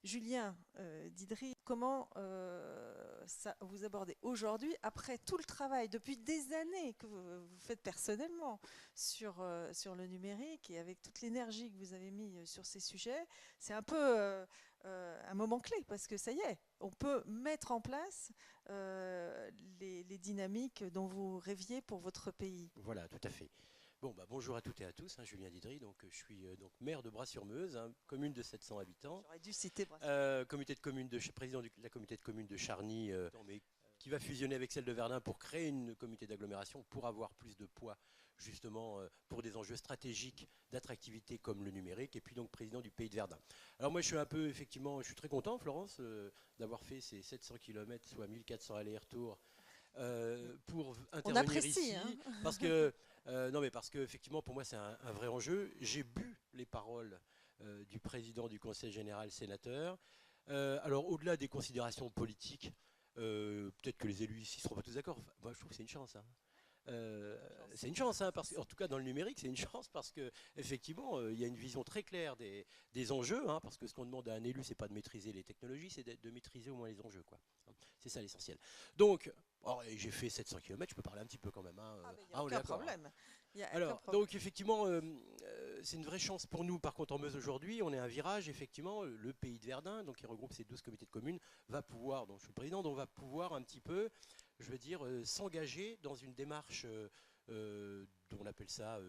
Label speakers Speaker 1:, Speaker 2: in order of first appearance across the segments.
Speaker 1: Julien Didry, comment vous abordez aujourd'hui, après tout le travail depuis des années que vous faites personnellement sur le numérique et avec toute l'énergie que vous avez mis sur ces sujets, c'est un peu un moment clé parce que ça y est, on peut mettre en place les dynamiques dont vous rêviez pour votre pays.
Speaker 2: Voilà, tout à fait. Bon, bah, bonjour à toutes et à tous, hein, Julien Didry, donc, je suis donc maire de Bras-sur-Meuse, hein, commune de 700 habitants,
Speaker 1: J'aurais dû citer Brassens.
Speaker 2: président de la communauté de communes de Charny, mais qui va fusionner avec celle de Verdun pour créer une communauté d'agglomération pour avoir plus de poids justement pour des enjeux stratégiques d'attractivité comme le numérique, et puis donc président du pays de Verdun. Alors moi je suis un peu, effectivement, je suis très content, Florence, d'avoir fait ces 700 km, soit 1400 allers-retours pour
Speaker 1: On
Speaker 2: intervenir
Speaker 1: apprécie,
Speaker 2: ici,
Speaker 1: hein.
Speaker 2: parce que non, mais parce que effectivement pour moi c'est un vrai enjeu. J'ai bu les paroles du président du Conseil général sénateur. Alors au-delà des considérations politiques, peut-être que les élus ici ne seront pas tous d'accord. Enfin, moi je trouve que c'est une chance, hein. C'est une chance, hein, parce que, en tout cas dans le numérique, c'est une chance parce que effectivement, il y a une vision très claire des enjeux, hein, parce que ce qu'on demande à un élu, c'est pas de maîtriser les technologies, c'est de maîtriser au moins les enjeux, quoi. C'est ça l'essentiel. Donc, j'ai fait 700 km, je peux parler un petit peu quand même, hein.
Speaker 1: Ah, mais il n'y a
Speaker 2: Ah, on est
Speaker 1: aucun
Speaker 2: d'accord, hein.
Speaker 1: problème. Il n'y a aucun
Speaker 2: Alors,
Speaker 1: problème.
Speaker 2: donc effectivement, c'est une vraie chance pour nous. Par contre, en Meuse aujourd'hui, on est à un virage. Effectivement, le pays de Verdun, donc qui regroupe ces 12 comités de communes, va pouvoir, donc je suis le président, donc on va pouvoir un petit peu, je veux dire, s'engager dans une démarche, on appelle ça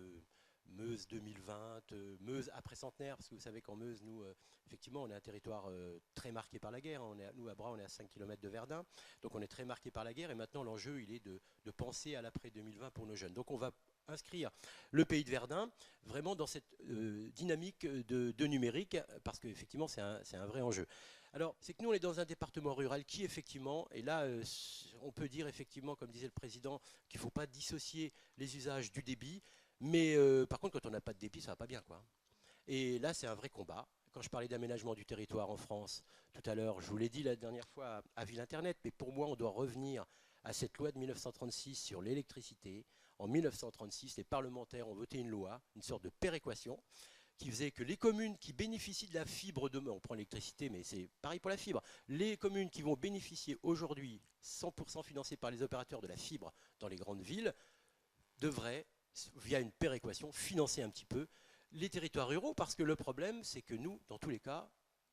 Speaker 2: Meuse 2020, Meuse après centenaire, parce que vous savez qu'en Meuse, nous, effectivement, on est un territoire très marqué par la guerre. Nous, à Bras, on est à 5 km de Verdun, donc on est très marqué par la guerre. Et maintenant, l'enjeu, il est de penser à l'après 2020 pour nos jeunes. Donc, on va inscrire le pays de Verdun vraiment dans cette dynamique de numérique, parce qu'effectivement, c'est un vrai enjeu. Alors, c'est que nous, on est dans un département rural qui, effectivement, et là, on peut dire, effectivement, comme disait le président, qu'il ne faut pas dissocier les usages du débit, mais par contre, quand on n'a pas de débit, ça ne va pas bien, quoi. Et là, c'est un vrai combat. Quand je parlais d'aménagement du territoire en France tout à l'heure, je vous l'ai dit la dernière fois à Ville Internet, mais pour moi, on doit revenir à cette loi de 1936 sur l'électricité. En 1936, les parlementaires ont voté une loi, une sorte de péréquation, qui faisait que les communes qui bénéficient de la fibre demain, on prend l'électricité, mais c'est pareil pour la fibre, les communes qui vont bénéficier aujourd'hui, 100% financées par les opérateurs de la fibre dans les grandes villes, devraient, via une péréquation, financer un petit peu les territoires ruraux, parce que le problème, c'est que nous, dans tous les cas,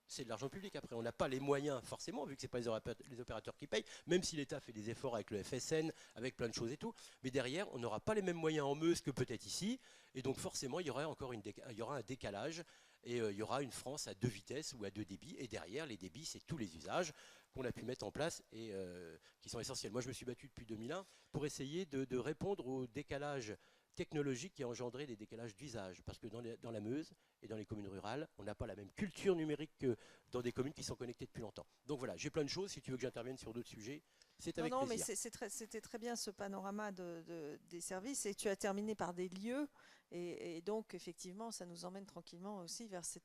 Speaker 2: c'est de l'argent public. Après, on n'a pas les moyens, forcément, vu que ce n'est pas les opérateurs qui payent, même si l'État fait des efforts avec le FSN, avec plein de choses et tout. Mais derrière, on n'aura pas les mêmes moyens en Meuse que peut-être ici. Et donc, forcément, il y aura encore il y aura un décalage. Et il y aura une France à deux vitesses ou à deux débits. Et derrière, les débits, c'est tous les usages qu'on a pu mettre en place et qui sont essentiels. Moi, je me suis battu depuis 2001 pour essayer de répondre au décalage technologique qui a engendré des décalages d'usage. Parce que dans la Meuse et dans les communes rurales, on n'a pas la même culture numérique que dans des communes qui sont connectées depuis longtemps. Donc voilà, j'ai plein de choses. Si tu veux que j'intervienne sur d'autres sujets, c'est
Speaker 1: Non,
Speaker 2: avec
Speaker 1: non, mais
Speaker 2: plaisir.
Speaker 1: c'était très bien ce panorama des services et tu as terminé par des lieux et donc effectivement ça nous emmène tranquillement aussi vers ce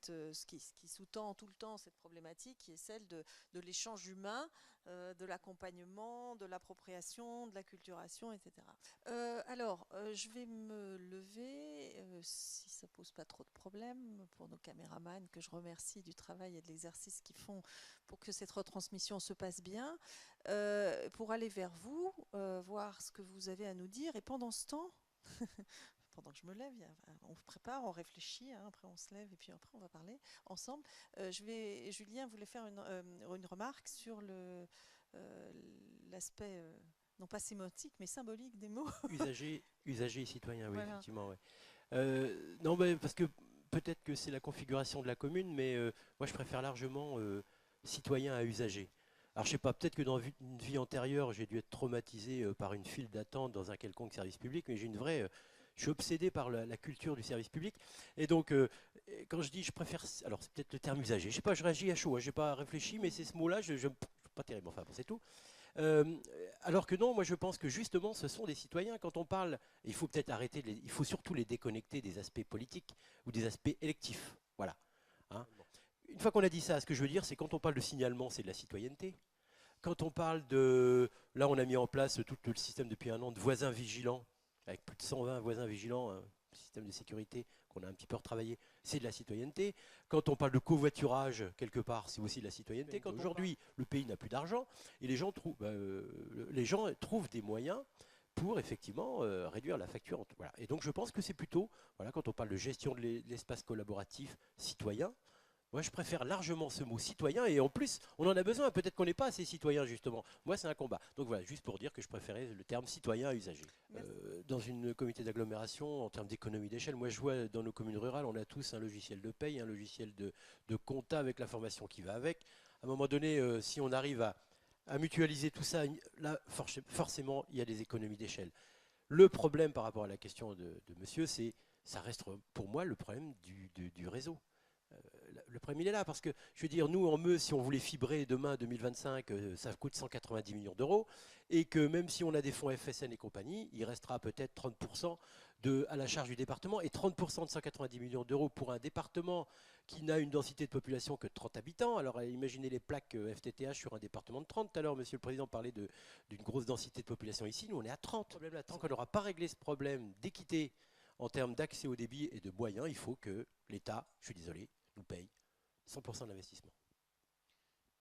Speaker 1: qui sous-tend tout le temps cette problématique qui est celle de l'échange humain, de l'accompagnement, de l'appropriation, de l'acculturation, etc. Je vais me lever si ça pose pas trop de problèmes pour nos caméramans que je remercie du travail et de l'exercice qu'ils font pour que cette retransmission se passe bien. Pour aller vers vous, voir ce que vous avez à nous dire. Et pendant ce temps, pendant que je me lève, on prépare, on réfléchit, hein, après on se lève et puis après on va parler ensemble. Julien voulait faire une remarque sur euh, l'aspect, non pas sémantique, mais symbolique des mots.
Speaker 2: Usagers et citoyens, oui,
Speaker 1: Voilà.
Speaker 2: effectivement. Ouais. Non, mais parce que peut-être que c'est la configuration de la commune, mais moi je préfère largement citoyen à usager. Alors je sais pas, peut-être que dans une vie antérieure, j'ai dû être traumatisé par une file d'attente dans un quelconque service public, mais j'ai une vraie, je suis obsédé par la culture du service public. Et donc, quand je dis je préfère, alors c'est peut-être le terme usager. Je sais pas, je réagis à chaud, hein, j'ai pas réfléchi, mais c'est ce mot-là, pas terrible, enfin bon, c'est tout. Euh, alors que non, moi je pense que justement ce sont des citoyens. Quand on parle, il faut peut-être arrêter, il faut surtout les déconnecter des aspects politiques ou des aspects électifs. Voilà. Hein. Une fois qu'on a dit ça, ce que je veux dire, c'est quand on parle de signalement, c'est de la citoyenneté. Quand on parle de... Là, on a mis en place tout le système depuis un an de voisins vigilants, avec plus de 120 voisins vigilants, un système de sécurité qu'on a un petit peu retravaillé. c'est de la citoyenneté. Quand on parle de covoiturage, quelque part, c'est aussi de la citoyenneté. Quand aujourd'hui, le pays n'a plus d'argent, et les gens trouvent des moyens pour effectivement réduire la facture. Voilà. Et donc je pense que c'est plutôt, voilà, quand on parle de gestion de l'espace collaboratif citoyen, moi, je préfère largement ce mot citoyen, et en plus, on en a besoin. Peut-être qu'on n'est pas assez citoyen, justement. Moi, c'est un combat. Donc voilà, juste pour dire que je préférais le terme citoyen à usager. Dans une communauté d'agglomération, en termes d'économie d'échelle, moi, je vois dans nos communes rurales, on a tous un logiciel de paye, un logiciel de compta avec l'information qui va avec. À un moment donné, si on arrive à mutualiser tout ça, là, forcément, il y a des économies d'échelle. Le problème par rapport à la question de monsieur, ça reste pour moi le problème du réseau. Le problème, il est là, parce que, je veux dire, nous, en Meuse, si on voulait fibrer demain, 2025, ça coûte 190 millions d'euros, et que même si on a des fonds FSN et compagnie, il restera peut-être 30% à la charge du département, et 30% de 190 millions d'euros pour un département qui n'a une densité de population que de 30 habitants. Alors, imaginez les plaques FTTH sur un département de 30. Tout à l'heure, Monsieur le Président parlait d'une grosse densité de population ici. Nous, on est à 30. Tant qu'on n'aura pas réglé ce problème d'équité en termes d'accès au débit et de moyens, il faut que l'État, je suis désolé, nous paye 100% de l'investissement.